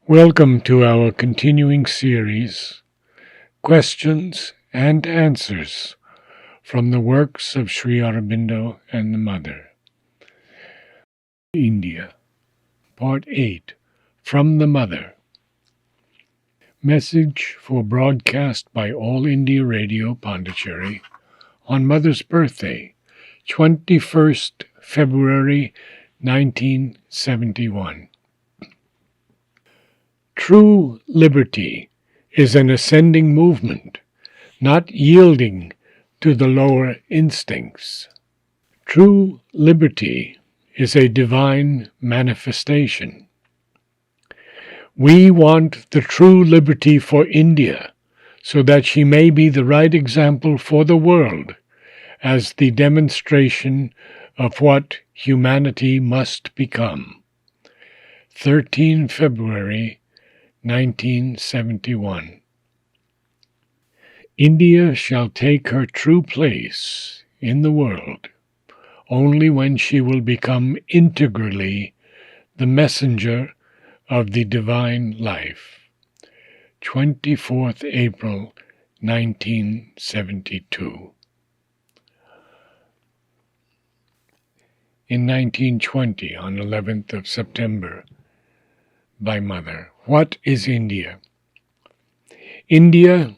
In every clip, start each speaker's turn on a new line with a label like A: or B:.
A: Welcome to our continuing series, Questions and Answers from the works of Sri Aurobindo and the Mother. India, Part 8, From the Mother. Message for broadcast by All India Radio, Pondicherry, on Mother's birthday, 21st February 1971. True liberty is an ascending movement, not yielding to the lower instincts. True liberty is a divine manifestation. We want the true liberty for India, so that she may be the right example for the world as the demonstration of what humanity must become. 13 February 1971. India shall take her true place in the world only when she will become integrally the messenger of the divine life. 24th April 1972. In 1920, on 11th of September, by Mother. What is India? India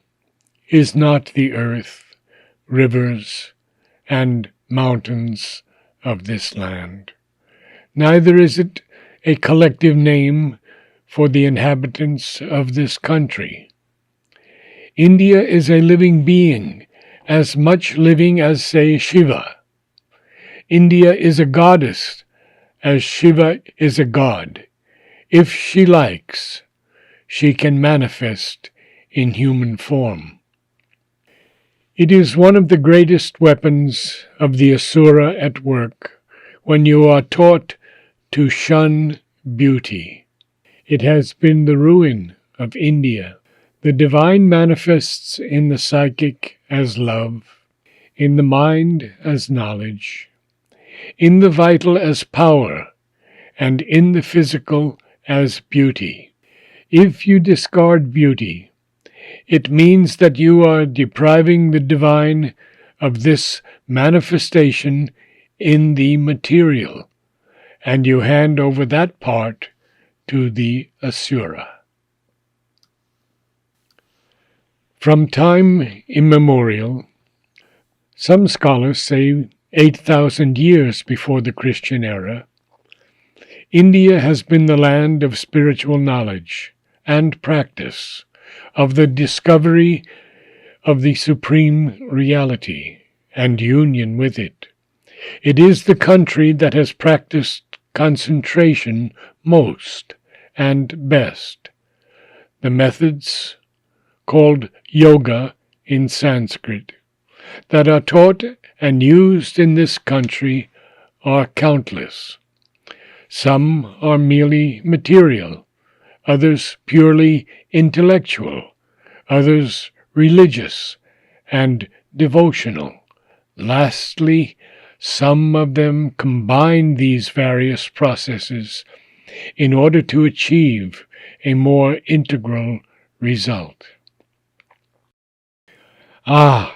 A: is not the earth, rivers, and mountains of this land. Neither is it a collective name for the inhabitants of this country. India is a living being, as much living as, say, Shiva. India is a goddess, as Shiva is a god. If she likes, she can manifest in human form. It is one of the greatest weapons of the Asura at work when you are taught to shun beauty. It has been the ruin of India. The divine manifests in the psychic as love, in the mind as knowledge, in the vital as power, and in the physical as beauty. If you discard beauty, it means that you are depriving the divine of this manifestation in the material, and you hand over that part to the Asura. From time immemorial, some scholars say 8,000 years before the Christian era, India has been the land of spiritual knowledge and practice, of the discovery of the supreme reality and union with it. It is the country that has practiced concentration most and best. The methods, called yoga in Sanskrit, that are taught and used in this country are countless. Some are merely material, others purely intellectual, others religious and devotional. Lastly, some of them combine these various processes in order to achieve a more integral result.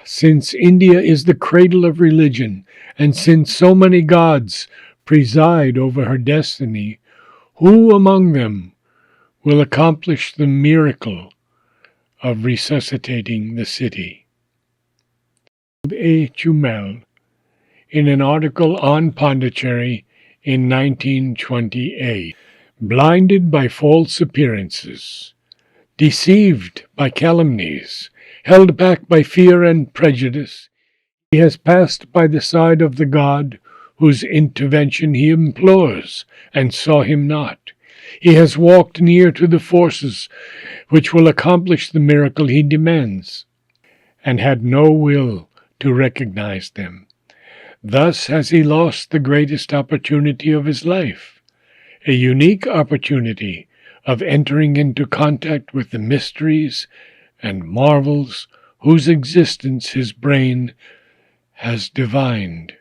A: Since India is the cradle of religion, and since so many gods preside over her destiny, who among them will accomplish the miracle of resuscitating the city? A. Chumel, in an article on Pondicherry in 1928, blinded by false appearances, deceived by calumnies, held back by fear and prejudice, he has passed by the side of the God whose intervention he implores, and saw him not. He has walked near to the forces which will accomplish the miracle he demands, and had no will to recognize them. Thus has he lost the greatest opportunity of his life, a unique opportunity of entering into contact with the mysteries and marvels whose existence his brain has divined,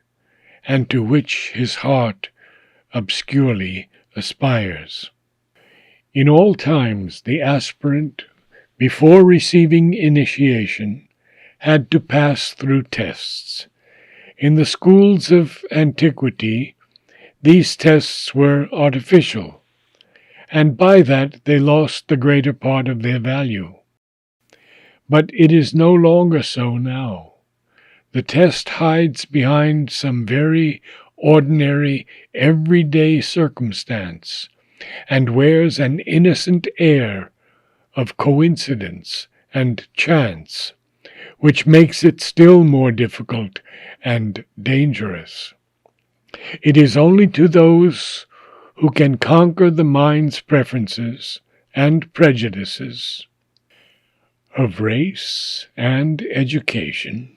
A: and to which his heart obscurely aspires. In all times, the aspirant, before receiving initiation, had to pass through tests. In the schools of antiquity, these tests were artificial, and by that they lost the greater part of their value. But it is no longer so now. The test hides behind some very ordinary, everyday circumstance, and wears an innocent air of coincidence and chance, which makes it still more difficult and dangerous. It is only to those who can conquer the mind's preferences and prejudices of race and education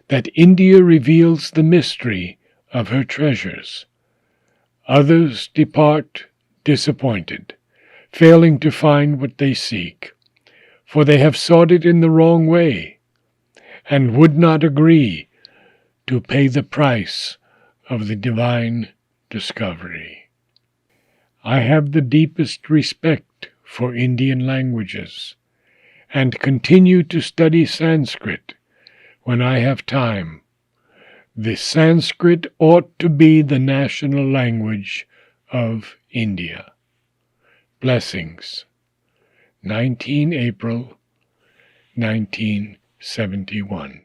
A: that India reveals the mystery of her treasures. Others depart disappointed, failing to find what they seek, for they have sought it in the wrong way, and would not agree to pay the price of the divine discovery. I have the deepest respect for Indian languages, and continue to study Sanskrit when I have time. The Sanskrit ought to be the national language of India. Blessings. 19 April 1971.